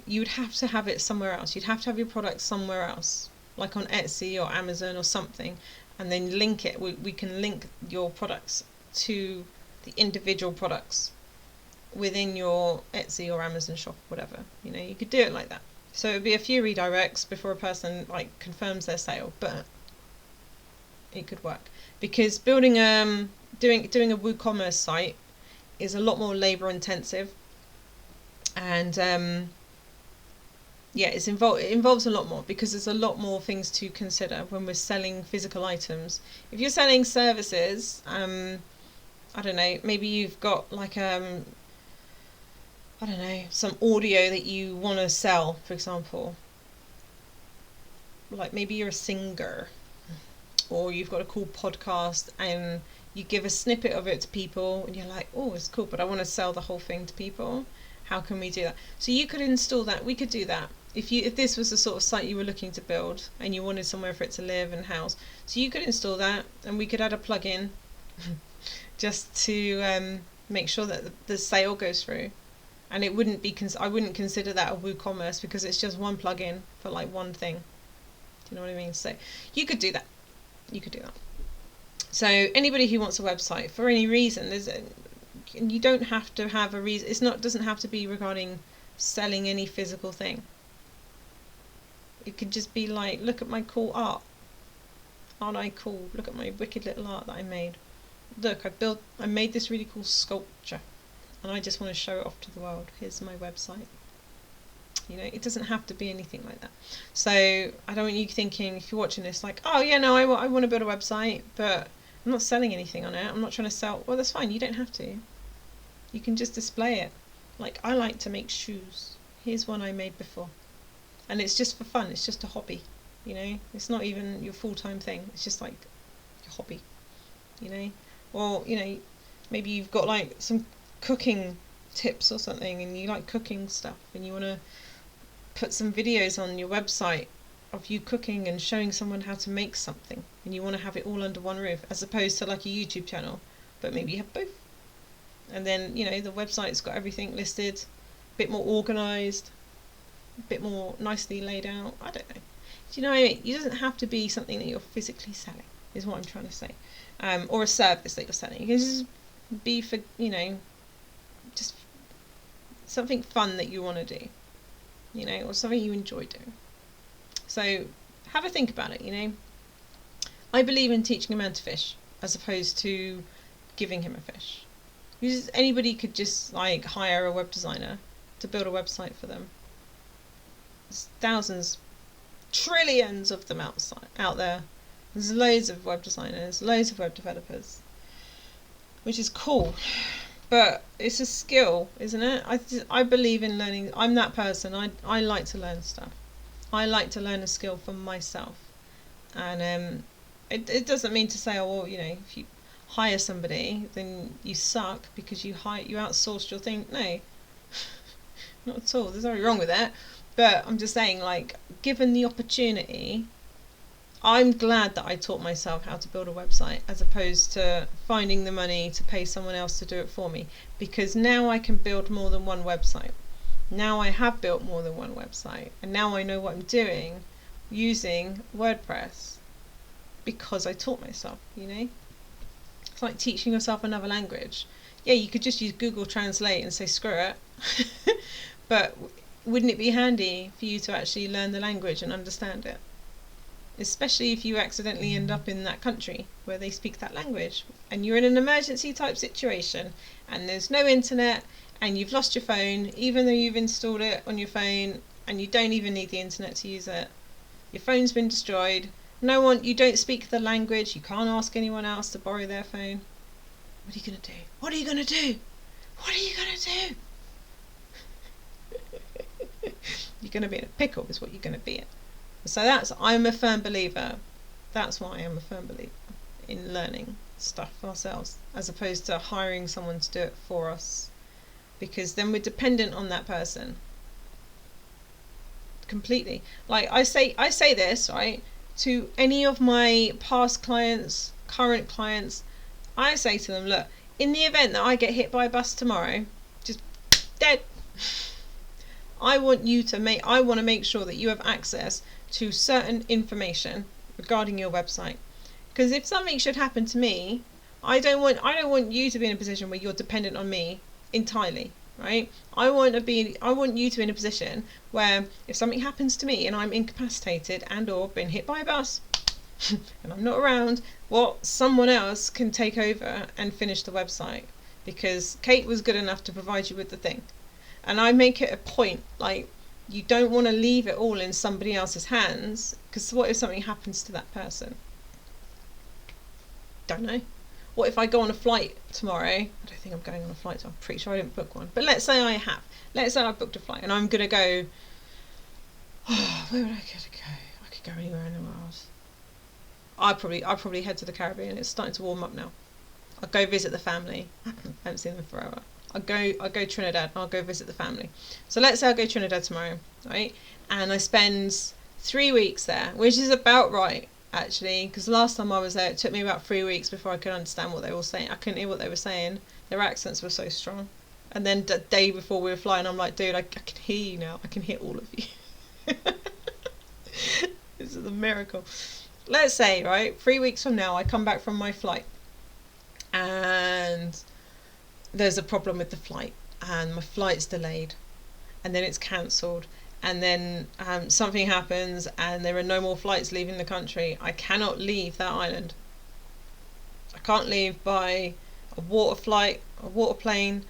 you would have to have it somewhere else. You'd have to have your products somewhere else, like on Etsy or Amazon or something, and then link it. We can link your products to the individual products within your Etsy or Amazon shop, whatever. You could do it like that. So it would be a few redirects before a person like confirms their sale, but it could work, because building doing a WooCommerce site is a lot more labor intensive, and it involves a lot more, because there's a lot more things to consider when we're selling physical items. If you're selling services, I don't know, maybe you've got like I don't know, some audio that you want to sell, for example. Like maybe you're a singer, or you've got a cool podcast and you give a snippet of it to people and you're like, oh, it's cool, but I want to sell the whole thing to people. How can we do that? So you could install that. We could do that. If this was the sort of site you were looking to build and you wanted somewhere for it to live and house, so you could install that, and we could add a plugin just to make sure that the sale goes through. And it wouldn't be I wouldn't consider that a WooCommerce, because it's just one plugin for like one thing. Do you know what I mean? So you could do that. You could do that. So anybody who wants a website for any reason, you don't have to have a reason. Doesn't have to be regarding selling any physical thing. It could just be like, look at my cool art. Aren't I cool? Look at my wicked little art that I made. Look, I made this really cool sculpture, and I just want to show it off to the world. Here's my website. It doesn't have to be anything like that. So I don't want you thinking, if you're watching this, like, oh yeah, no, I want to build a website, but I'm not selling anything on it. I'm not trying to sell. Well, that's fine. You don't have to. You can just display it. Like, I like to make shoes. Here's one I made before. And it's just for fun. It's just a hobby. you know. It's not even your full-time thing. It's just like your hobby, you know. Or, you know, maybe you've got like some cooking tips or something, and you like cooking stuff, and you want to put some videos on your website of you cooking and showing someone how to make something, and you want to have it all under one roof, as opposed to like a YouTube channel, but maybe you have both. And then, you know, the website's got everything listed, a bit more organised, a bit more nicely laid out. I don't know. Do you know what I mean? It doesn't have to be something that you're physically selling, is what I'm trying to say. Or a service that you're selling. It can just be for, you know, just something fun that you want to do, you know, or something you enjoy doing. So have a think about it, you know. I believe in teaching a man to fish as opposed to giving him a fish. Because anybody could just like hire a web designer to build a website for them. There's thousands, trillions of them out there. There's loads of web designers, loads of web developers, which is cool. But it's a skill, isn't it? I believe in learning. I'm that person. I like to learn stuff. I like to learn a skill for myself. And it doesn't mean to say, oh, well, you know, if you hire somebody, then you suck because you outsourced your thing. No, not at all. There's nothing wrong with that. But I'm just saying, like, given the opportunity, I'm glad that I taught myself how to build a website as opposed to finding the money to pay someone else to do it for me, because now I can build more than one website. Now I have built more than one website, and now I know what I'm doing using WordPress because I taught myself, you know. It's like teaching yourself another language. Yeah, you could just use Google Translate and say screw it. But wouldn't it be handy for you to actually learn the language and understand it? Especially if you accidentally end up in that country where they speak that language and you're in an emergency type situation and there's no internet and you've lost your phone, even though you've installed it on your phone and you don't even need the internet to use it. Your phone's been destroyed. You don't speak the language. You can't ask anyone else to borrow their phone. What are you going to do? What are you going to do? What are you going to do? You're going to be in a pickle is what you're going to be in. So I'm a firm believer. That's why I'm a firm believer in learning stuff for ourselves as opposed to hiring someone to do it for us, because then we're dependent on that person completely. Like I say this, right, to any of my past clients, current clients. I say to them, look, in the event that I get hit by a bus tomorrow, just dead, I want to make sure that you have access to certain information regarding your website. Because if something should happen to me, I don't want you to be in a position where you're dependent on me entirely, right? I want you to be in a position where if something happens to me and I'm incapacitated and or been hit by a bus and I'm not around, someone else can take over and finish the website, because Kate was good enough to provide you with the thing. And I make it a point, like, you don't want to leave it all in somebody else's hands, because what if something happens to that person? Don't know. What if I go on a flight tomorrow? I don't think I'm going on a flight, so I'm pretty sure I didn't book one. But let's say I have. Let's say I've booked a flight and I'm going to go... Oh, where would I get to go? I could go anywhere in the world. I'd probably head to the Caribbean. It's starting to warm up now. I'll go visit the family. I haven't seen them forever. I'll go Trinidad and I'll go visit the family. So let's say I'll go Trinidad tomorrow, right? And I spend 3 weeks there, which is about right, actually, because last time I was there, it took me about 3 weeks before I could understand what they were saying. I couldn't hear what they were saying. Their accents were so strong. And then the day before we were flying, I'm like, dude, I can hear you now. I can hear all of you. This is a miracle. Let's say, right, 3 weeks from now, I come back from my flight and there's a problem with the flight and my flight's delayed and then it's cancelled and then something happens and there are no more flights leaving the country. I cannot leave that island. I can't leave by a water flight, a water plane.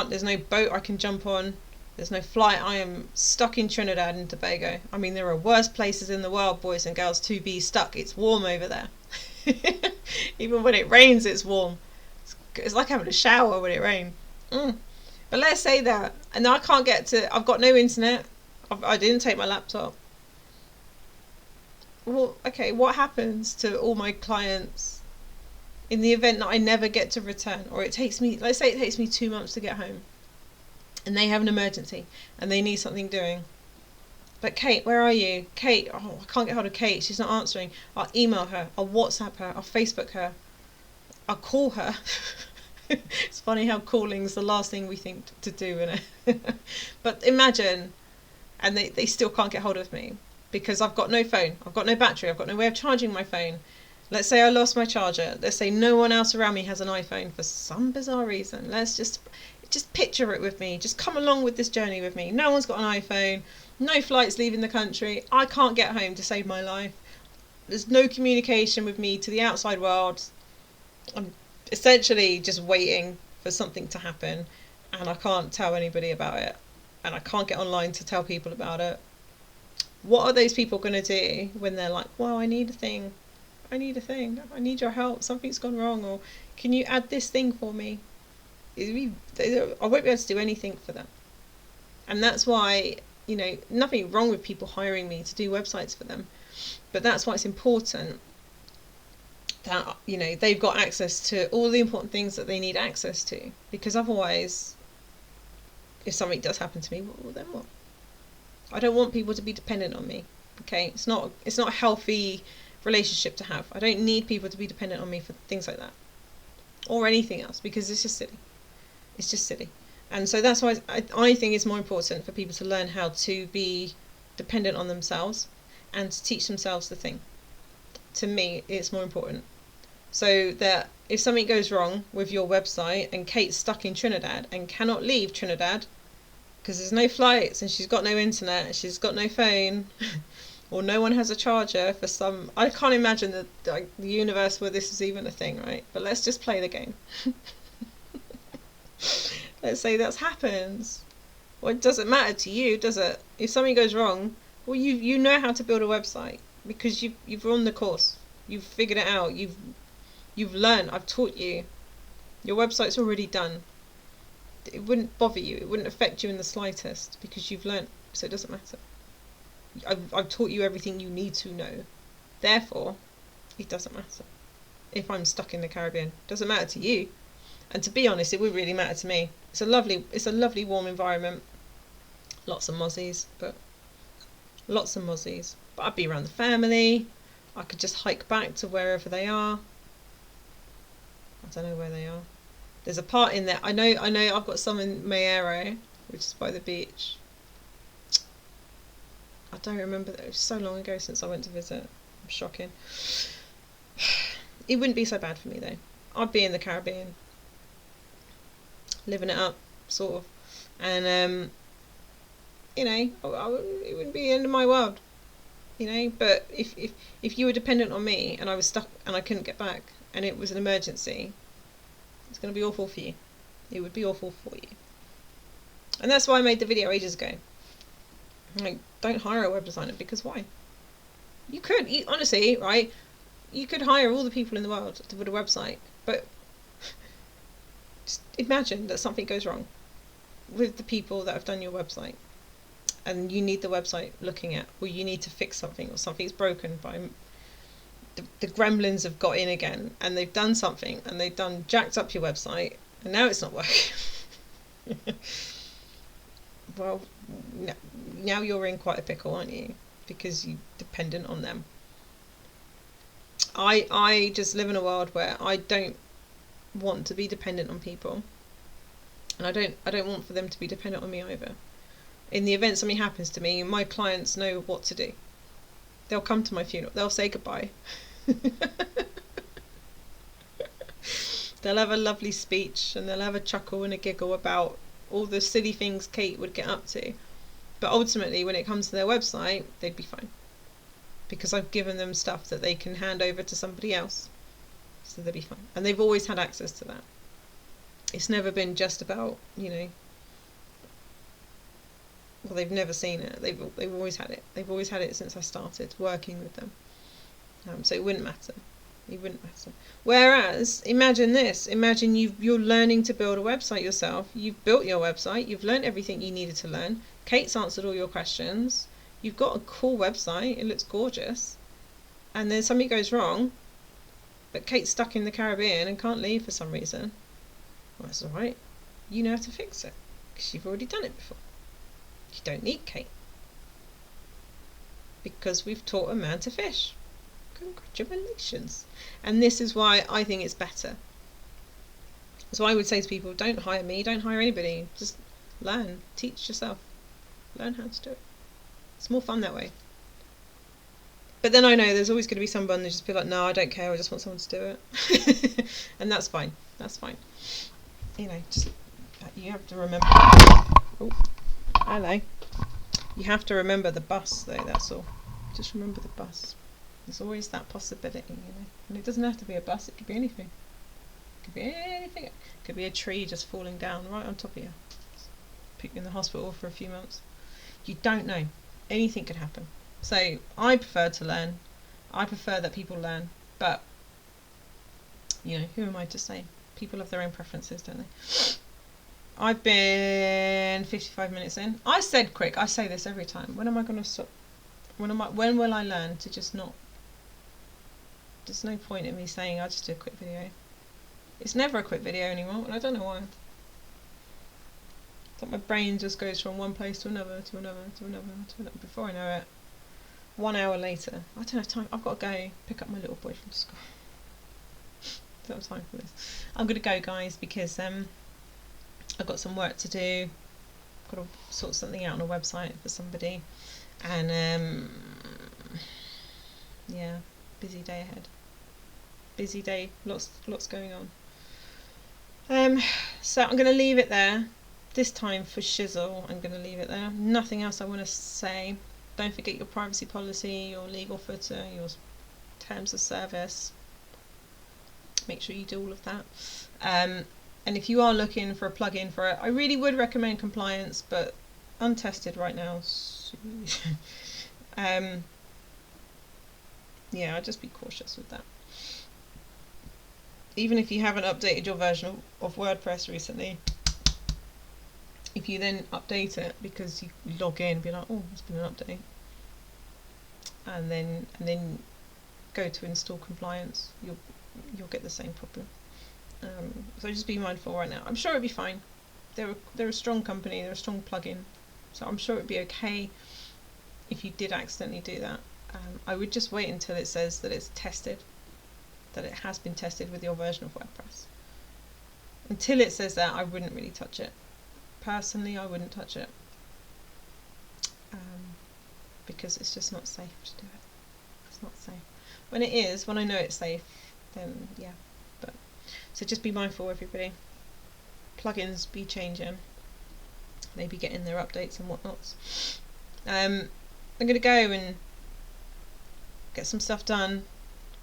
There's no boat I can jump on. There's no flight. I am stuck in Trinidad and Tobago. I mean, there are worse places in the world, boys and girls, to be stuck. It's warm over there. Even when it rains, it's warm. It's like having a shower when it rains. But let's say that, and I can't I've got no internet. I didn't take my laptop. well, okay, what happens to all my clients in the event that I never get to return, or it takes me, let's say it takes me 2 months to get home, and they have an emergency and they need something doing. But Kate, where are you? Kate, oh, I can't get hold of Kate. She's not answering. I'll email her. I'll WhatsApp her. I'll Facebook her. I'll call her. It's funny how calling's the last thing we think to do, isn't it? But imagine, and they still can't get hold of me because I've got no phone. I've got no battery. I've got no way of charging my phone. Let's say I lost my charger. Let's say no one else around me has an iPhone for some bizarre reason. Let's just picture it with me. Just come along with this journey with me. No one's got an iPhone. No flights leaving the country. I can't get home to save my life. There's no communication with me to the outside world. I'm essentially just waiting for something to happen, and I can't tell anybody about it, and I can't get online to tell people about it. What are those people going to do when they're like, well, I need a thing. I need your help. Something's gone wrong, or can you add this thing for me? I won't be able to do anything for them. And that's why, nothing wrong with people hiring me to do websites for them, but that's why it's important that, they've got access to all the important things that they need access to, because otherwise, if something does happen to me, well, then what? I don't want people to be dependent on me. Okay, it's not a healthy relationship to have. I don't need people to be dependent on me for things like that, or anything else, because it's just silly. It's just silly. And so that's why I think it's more important for people to learn how to be dependent on themselves and to teach themselves the thing. To me, it's more important. So that if something goes wrong with your website and Kate's stuck in Trinidad and cannot leave Trinidad because there's no flights and she's got no internet, she's got no phone, or no one has a charger for some... I can't imagine the universe where this is even a thing, right? But let's just play the game. Let's say that happens. Well, it doesn't matter to you, does it? If something goes wrong, well, you know how to build a website because you've run the course. You've figured it out. You've learned. I've taught you. Your website's already done. It wouldn't bother you. It wouldn't affect you in the slightest because you've learned. So it doesn't matter. I've taught you everything you need to know. Therefore, it doesn't matter. If I'm stuck in the Caribbean, it doesn't matter to you. And to be honest, it would really matter to me. It's a lovely warm environment. Lots of mozzies, but I'd be around the family. I could just hike back to wherever they are. I don't know where they are. There's a part in there. I know I've got some in Mayero, which is by the beach. I don't remember that. It was so long ago since I went to visit. Shocking. It wouldn't be so bad for me though. I'd be in the Caribbean, living it up, sort of, and it wouldn't be the end of my world, But if you were dependent on me and I was stuck and I couldn't get back and it was an emergency, it's going to be awful for you. It would be awful for you. And that's why I made the video ages ago. Like, don't hire a web designer, because why? You could, honestly, right? You could hire all the people in the world to build a website, but just imagine that something goes wrong with the people that have done your website, and you need the website looking at, or you need to fix something, or something's broken by the gremlins have got in again, and they've done something, and they've jacked up your website, and now it's not working. Well, now you're in quite a pickle, aren't you? Because you're dependent on them. I just live in a world where I don't want to be dependent on people, and I don't want for them to be dependent on me either. In the event something happens to me, my clients know what to do. They'll come to my funeral. They'll say goodbye. They'll have a lovely speech, and they'll have a chuckle and a giggle about all the silly things Kate would get up to. But ultimately, when it comes to their website, they'd be fine, because I've given them stuff that they can hand over to somebody else, so they'll be fine. And they've always had access to that. It's never been just about, well, they've never seen it. They've always had it. They've always had it since I started working with them. So it wouldn't matter. It wouldn't matter. Whereas, imagine this. Imagine you're learning to build a website yourself. You've built your website. You've learned everything you needed to learn. Kate's answered all your questions. You've got a cool website. It looks gorgeous. and then something goes wrong, but Kate's stuck in the Caribbean and can't leave for some reason, well, that's alright. You know how to fix it, because you've already done it before. You don't need Kate, because we've taught a man to fish. Congratulations. And this is why I think it's better. So I would say to people, don't hire me, don't hire anybody, just learn, teach yourself, learn how to do it. It's more fun that way. But then I know there's always going to be someone who just be like, no, I don't care, I just want someone to do it. And that's fine, that's fine. You know, just, you have to remember. Oh, hello. You have to remember the bus though, that's all. Just remember the bus. There's always that possibility, you know. And it doesn't have to be a bus, it could be anything. It could be anything. It could be a tree just falling down right on top of you. Put you in the hospital for a few months. You don't know. Anything could happen. So I prefer to learn. I prefer that people learn. But, you know, who am I to say? People have their own preferences, don't they? I've been 55 minutes in. I said quick. I say this every time. When am I going to stop? When will I learn to just not? There's no point in me saying I'll just do a quick video. It's never a quick video anymore, and I don't know why. It's like my brain just goes from one place to another, to another, to another, to another. Before I know it, 1 hour later, I don't have time. I've got to go pick up my little boy from school. Don't have time for this. I'm going to go, guys, because I've got some work to do. I've got to sort something out on a website for somebody, and yeah, busy day ahead. Busy day, lots going on. So I'm going to leave it there. This time for shizzle, I'm going to leave it there. Nothing else I want to say. Don't forget your privacy policy, your legal footer, your terms of service. Make sure you do all of that. And if you are looking for a plugin for it, I really would recommend Compliance, but untested right now. Yeah, I'd just be cautious with that. Even if you haven't updated your version of WordPress recently, if you then update it because you log in and be like, oh, there's been an update, and then go to install Compliance, you'll get the same problem. So just be mindful right now. I'm sure it'll be fine. They're a strong company, they're a strong plugin, so I'm sure it'd be okay if you did accidentally do that. I would just wait until it says that it's tested, that it has been tested with your version of WordPress. Until it says that, I wouldn't really touch it. Personally, I wouldn't touch it, because it's just not safe to do it. It's not safe. When it is, when I know it's safe, then yeah. But so just be mindful, everybody. Plugins be changing. They be getting their updates and whatnots. I'm gonna go and get some stuff done.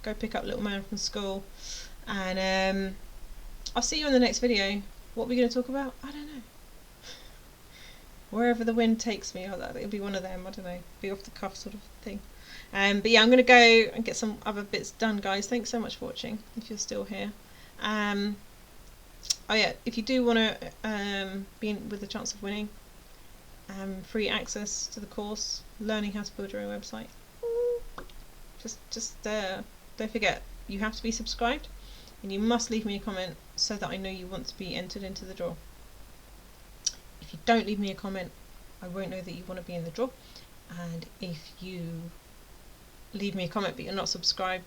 Go pick up little man from school, and I'll see you in the next video. What are we going to talk about? I don't know. Wherever the wind takes me, it'll be one of them. I don't know. Be off the cuff sort of thing. But yeah, I'm going to go and get some other bits done, guys. Thanks so much for watching. If you're still here. Oh yeah, if you do want to be in with the chance of winning, free access to the course, learning how to build your own website. Just don't forget, you have to be subscribed, and you must leave me a comment so that I know you want to be entered into the draw. If you don't leave me a comment, I won't know that you want to be in the draw. And if you leave me a comment but you're not subscribed,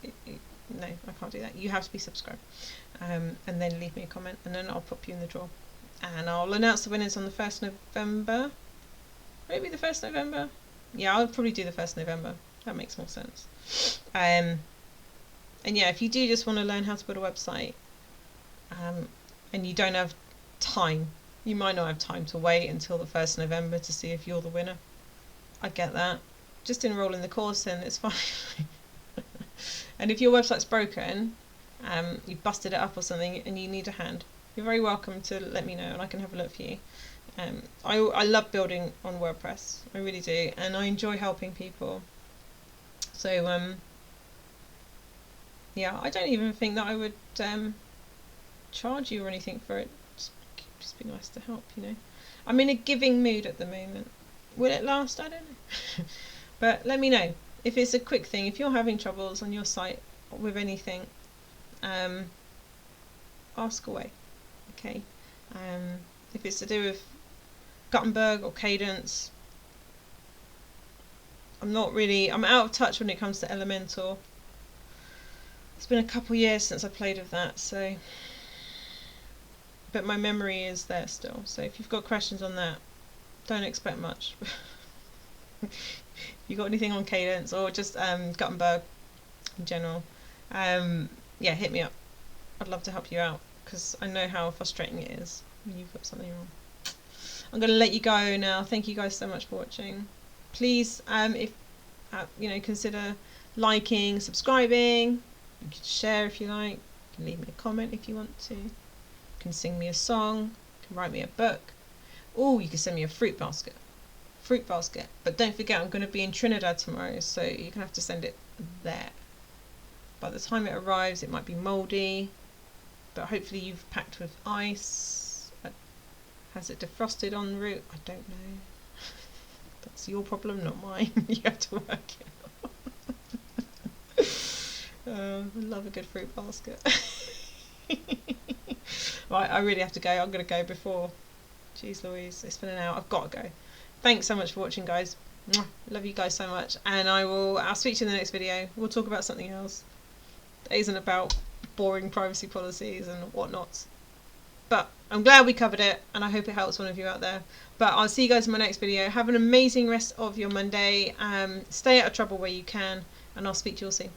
no, I can't do that. You have to be subscribed. And then leave me a comment, and then I'll pop you in the draw. And I'll announce the winners on the 1st November. Maybe the 1st November? Yeah, I'll probably do the 1st November. That makes more sense. And yeah, if you do just want to learn how to build a website, and you don't have time, you might not have time to wait until the 1st November to see if you're the winner. I get that. Just enroll in the course and it's fine. And if your website's broken, you've busted it up or something and you need a hand, you're very welcome to let me know and I can have a look for you. I love building on WordPress, I really do, and I enjoy helping people. So yeah, I don't even think that I would charge you or anything for it. Just be nice to help, you know. I'm in a giving mood at the moment. Will it last? I don't know. But let me know. if it's a quick thing, if you're having troubles on your site with anything, ask away. Okay. If it's to do with Gutenberg or Cadence, I'm out of touch when it comes to Elementor. It's been a couple years since I played with that, so, but my memory is there still. So if you've got questions on that, don't expect much. You got anything on Cadence or just Gutenberg in general, yeah, hit me up. I'd love to help you out, because I know how frustrating it is when you've got something wrong. I'm going to let you go now. Thank you guys so much for watching. Please, if consider liking, subscribing. You can share if you like. You can leave me a comment if you want to. You can sing me a song. You can write me a book. Oh, you can send me a fruit basket. But don't forget, I'm going to be in Trinidad tomorrow, so you're going to have to send it there. By the time it arrives, it might be mouldy, but hopefully you've packed with ice. Has it defrosted en route? I don't know. That's your problem, not mine. You have to work it out. I love a good fruit basket. Right, I really have to go. I'm going to go before. Jeez Louise, it's been an hour. I've got to go. Thanks so much for watching, guys. Love you guys so much, and I'll speak to you in the next video. We'll talk about something else that isn't about boring privacy policies and whatnot. But I'm glad we covered it, and I hope it helps one of you out there. But I'll see you guys in my next video. Have an amazing rest of your Monday. Stay out of trouble where you can, and I'll speak to you all soon.